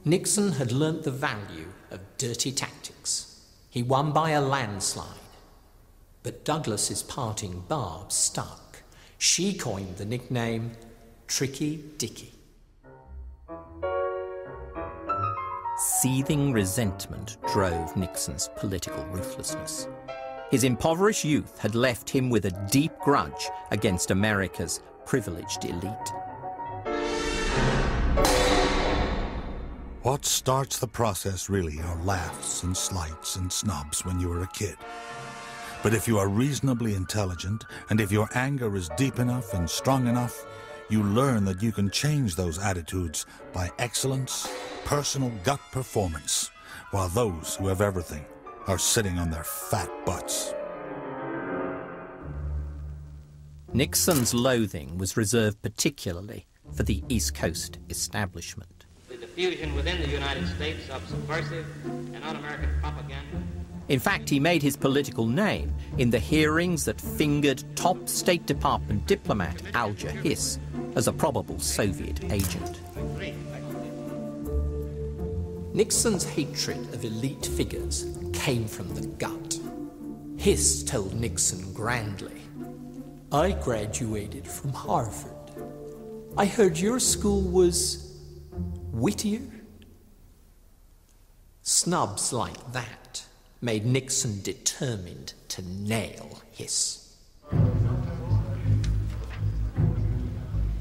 Nixon had learnt the value of dirty tactics. He won by a landslide. But Douglas's parting barb stuck. She coined the nickname Tricky Dicky. Seething resentment drove Nixon's political ruthlessness. His impoverished youth had left him with a deep grudge against America's privileged elite. What starts the process really are laughs and slights and snubs when you are a kid. But if you are reasonably intelligent, and if your anger is deep enough and strong enough, you learn that you can change those attitudes by excellence, personal gut performance, while those who have everything are sitting on their fat butts. Nixon's loathing was reserved particularly for the East Coast establishment. The diffusion within the United States of subversive and un-American propaganda. In fact, he made his political name in the hearings that fingered top State Department diplomat Alger Hiss as a probable Soviet agent. Nixon's hatred of elite figures came from the gut. Hiss told Nixon grandly, "I graduated from Harvard. I heard your school was Whittier." Snubs like that made Nixon determined to nail Hiss.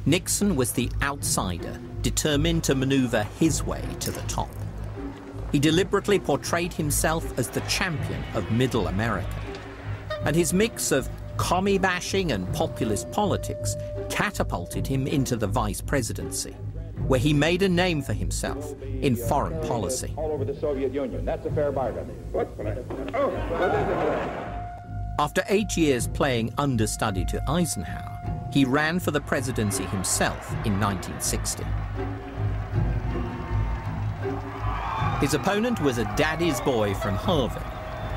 Nixon was the outsider, determined to maneuver his way to the top. He deliberately portrayed himself as the champion of Middle America, and his mix of commie bashing and populist politics catapulted him into the vice presidency, where he made a name for himself in foreign policy. All over the Soviet Union. That's a fair bargain. After 8 years playing understudy to Eisenhower, he ran for the presidency himself in 1960. His opponent was a daddy's boy from Harvard,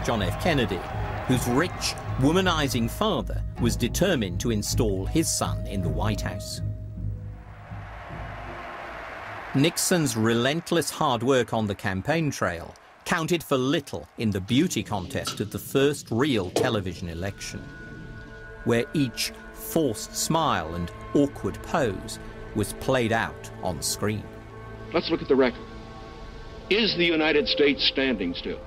John F. Kennedy, whose rich, womanizing father was determined to install his son in the White House. Nixon's relentless hard work on the campaign trail counted for little in the beauty contest of the first real television election, where each forced smile and awkward pose was played out on screen. Let's look at the record. Is the United States standing still?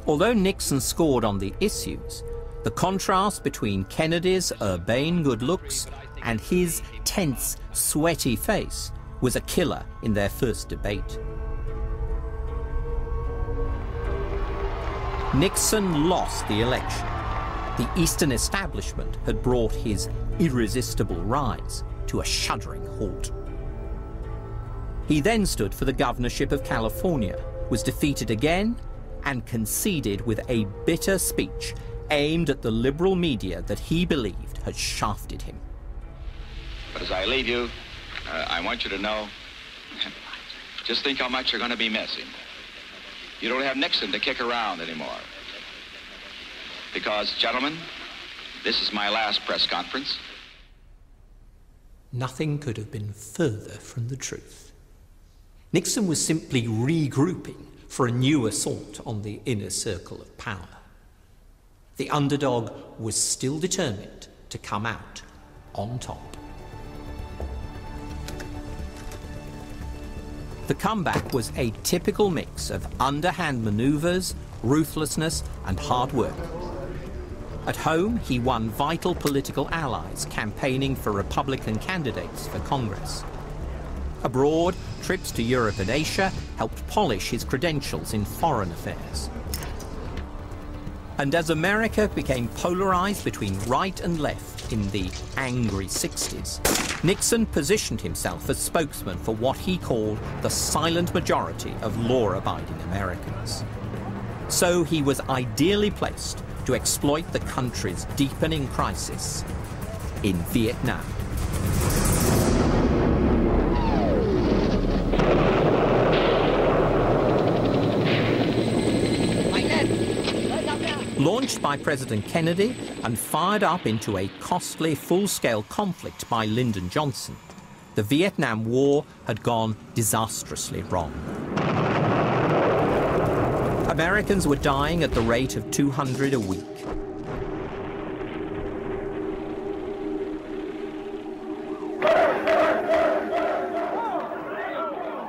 Although Nixon scored on the issues, the contrast between Kennedy's urbane good looks and his tense, sweaty face was a killer in their first debate. Nixon lost the election. The Eastern establishment had brought his irresistible rise to a shuddering halt. He then stood for the governorship of California, was defeated again, and conceded with a bitter speech aimed at the liberal media that he believed had shafted him. But as I leave you, I want you to know, just think how much you're going to be missing. You don't have Nixon to kick around anymore. Because, gentlemen, this is my last press conference. Nothing could have been further from the truth. Nixon was simply regrouping for a new assault on the inner circle of power. The underdog was still determined to come out on top. The comeback was a typical mix of underhand maneuvers, ruthlessness, and hard work. At home, he won vital political allies campaigning for Republican candidates for Congress. Abroad, trips to Europe and Asia helped polish his credentials in foreign affairs. And as America became polarized between right and left in the angry 60s, Nixon positioned himself as spokesman for what he called the silent majority of law-abiding Americans. So he was ideally placed to exploit the country's deepening crisis in Vietnam. Launched by President Kennedy and fired up into a costly full-scale conflict by Lyndon Johnson, the Vietnam War had gone disastrously wrong. Americans were dying at the rate of 200 a week.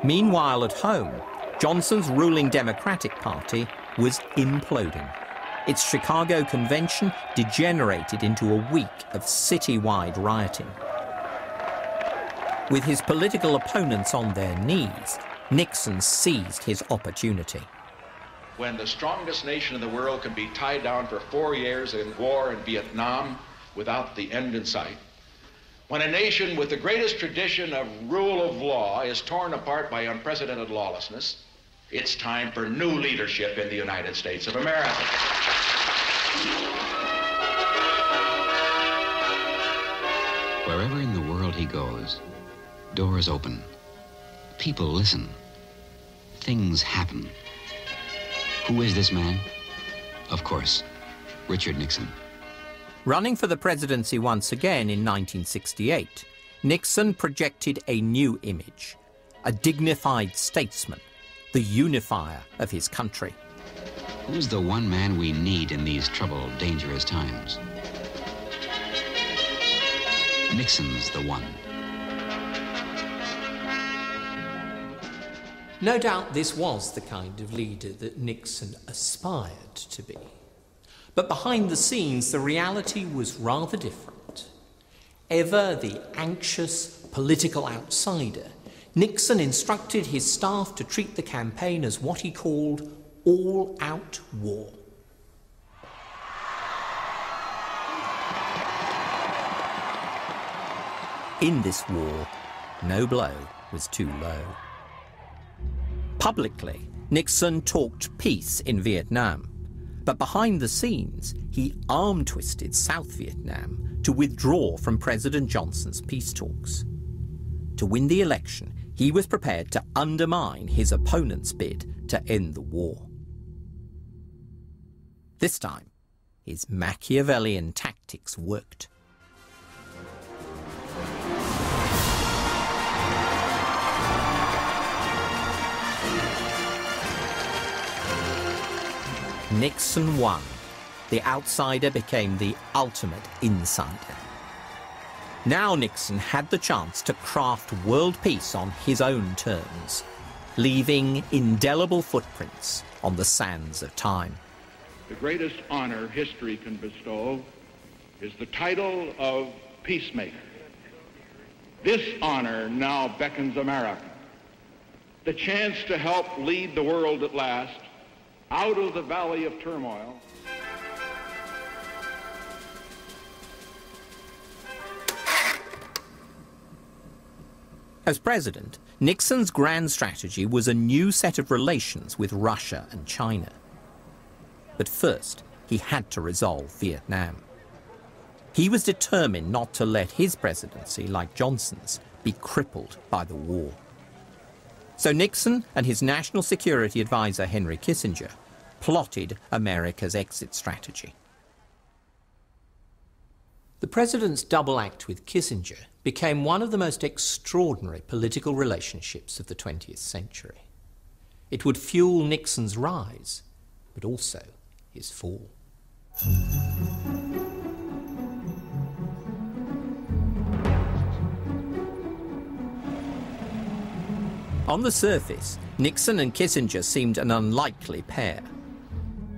Meanwhile, at home, Johnson's ruling Democratic Party was imploding. Its Chicago convention degenerated into a week of citywide rioting. With his political opponents on their knees, Nixon seized his opportunity. When the strongest nation in the world can be tied down for 4 years in war in Vietnam without the end in sight, when a nation with the greatest tradition of rule of law is torn apart by unprecedented lawlessness, it's time for new leadership in the United States of America. Wherever in the world he goes, doors open, people listen, things happen. Who is this man? Of course, Richard Nixon. Running for the presidency once again in 1968, Nixon projected a new image, a dignified statesman, the unifier of his country. Who's the one man we need in these troubled, dangerous times? Nixon's the one. No doubt this was the kind of leader that Nixon aspired to be. But behind the scenes, the reality was rather different. Ever the anxious political outsider, Nixon instructed his staff to treat the campaign as what he called all-out war. In this war, no blow was too low. Publicly, Nixon talked peace in Vietnam, but behind the scenes, he arm-twisted South Vietnam to withdraw from President Johnson's peace talks. To win the election, he was prepared to undermine his opponent's bid to end the war. This time, his Machiavellian tactics worked. Nixon won. The outsider became the ultimate insider. Now Nixon had the chance to craft world peace on his own terms, leaving indelible footprints on the sands of time. The greatest honor history can bestow is the title of peacemaker. This honor now beckons America, the chance to help lead the world at last out of the valley of turmoil. As president, Nixon's grand strategy was a new set of relations with Russia and China. But first, he had to resolve Vietnam. He was determined not to let his presidency, like Johnson's, be crippled by the war. So Nixon and his national security advisor, Henry Kissinger, plotted America's exit strategy. The president's double act with Kissinger became one of the most extraordinary political relationships of the 20th century. It would fuel Nixon's rise, but also his fall. On the surface, Nixon and Kissinger seemed an unlikely pair.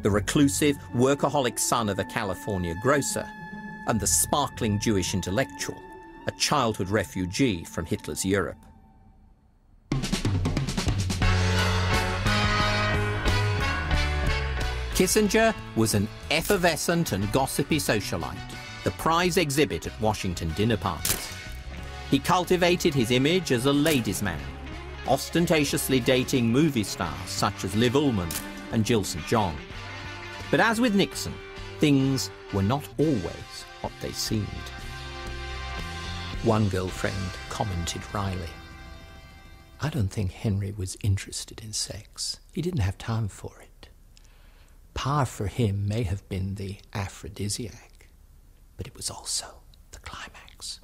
The reclusive, workaholic son of a California grocer, and the sparkling Jewish intellectual, a childhood refugee from Hitler's Europe. Kissinger was an effervescent and gossipy socialite, the prize exhibit at Washington dinner parties. He cultivated his image as a ladies' man, ostentatiously dating movie stars such as Liv Ullmann and Jill St. John. But as with Nixon, things were not always what they seemed. One girlfriend commented wryly, "I don't think Henry was interested in sex. He didn't have time for it. Power for him may have been the aphrodisiac, but it was also the climax."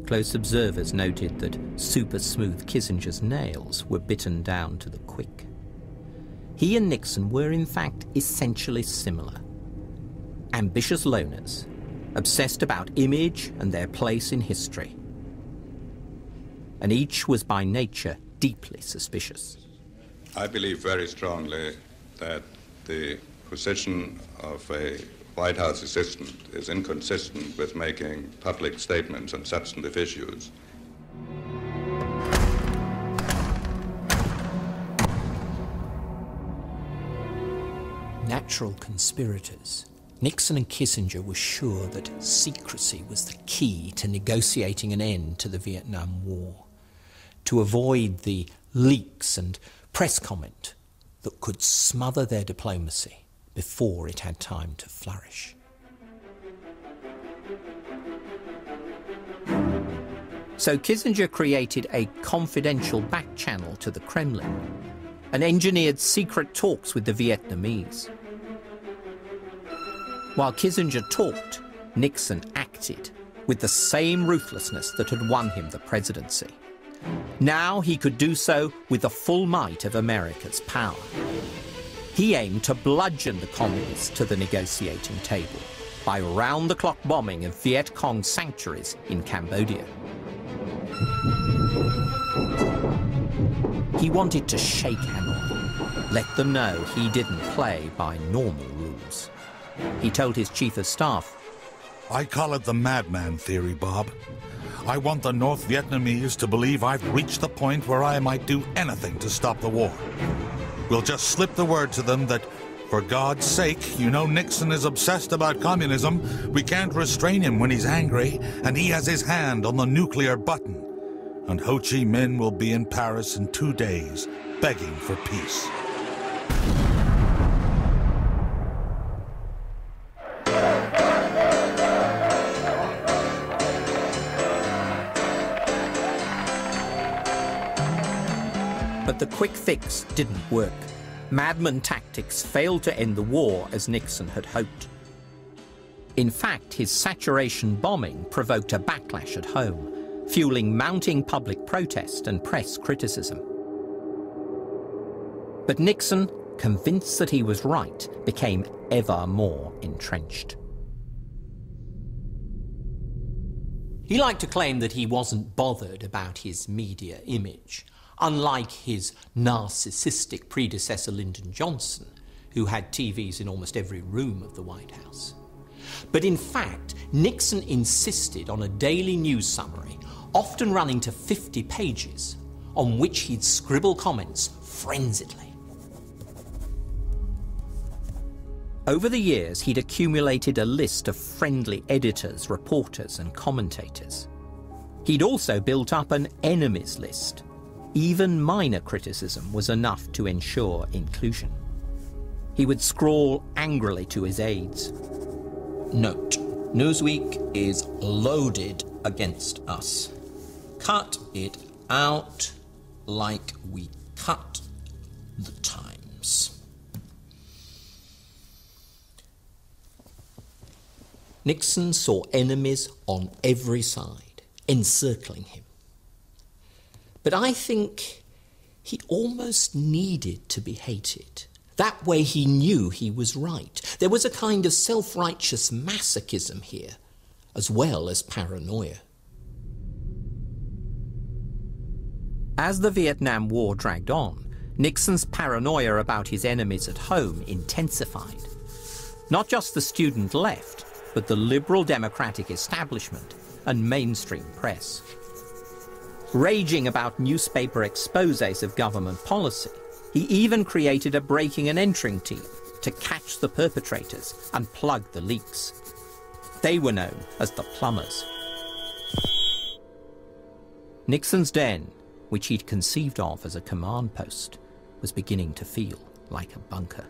Close observers noted that super-smooth Kissinger's nails were bitten down to the quick. He and Nixon were, in fact, essentially similar. Ambitious loners, obsessed about image and their place in history. And each was by nature deeply suspicious. I believe very strongly that the position of a White House assistant is inconsistent with making public statements on substantive issues. Natural conspirators, Nixon and Kissinger were sure that secrecy was the key to negotiating an end to the Vietnam War, to avoid the leaks and press comment that could smother their diplomacy before it had time to flourish. So Kissinger created a confidential back channel to the Kremlin and engineered secret talks with the Vietnamese. While Kissinger talked, Nixon acted with the same ruthlessness that had won him the presidency. Now he could do so with the full might of America's power. He aimed to bludgeon the communists to the negotiating table by round-the-clock bombing of Viet Cong sanctuaries in Cambodia. He wanted to shake Hanoi, let them know he didn't play by normal rules. He told his chief of staff, I call it the madman theory, Bob. I want the North Vietnamese to believe I've reached the point where I might do anything to stop the war. We'll just slip the word to them that, for God's sake, you know Nixon is obsessed about communism. We can't restrain him when he's angry, and he has his hand on the nuclear button. And Ho Chi Minh will be in Paris in 2 days, begging for peace. But the quick fix didn't work. Madman tactics failed to end the war as Nixon had hoped. In fact, his saturation bombing provoked a backlash at home, fueling mounting public protest and press criticism. But Nixon, convinced that he was right, became ever more entrenched. He liked to claim that he wasn't bothered about his media image, unlike his narcissistic predecessor Lyndon Johnson, who had TVs in almost every room of the White House. But in fact, Nixon insisted on a daily news summary, often running to 50 pages, on which he'd scribble comments frenziedly. Over the years, he'd accumulated a list of friendly editors, reporters, and commentators. He'd also built up an enemies list. Even minor criticism was enough to ensure inclusion. He would scrawl angrily to his aides. Note, Newsweek is loaded against us. Cut it out like we cut the Times. Nixon saw enemies on every side, encircling him. But I think he almost needed to be hated. That way he knew he was right. There was a kind of self-righteous masochism here, as well as paranoia. As the Vietnam War dragged on, Nixon's paranoia about his enemies at home intensified. Not just the student left, but the liberal democratic establishment and mainstream press. Raging about newspaper exposés of government policy, he even created a breaking and entering team to catch the perpetrators and plug the leaks. They were known as the plumbers. Nixon's den, which he'd conceived of as a command post, was beginning to feel like a bunker.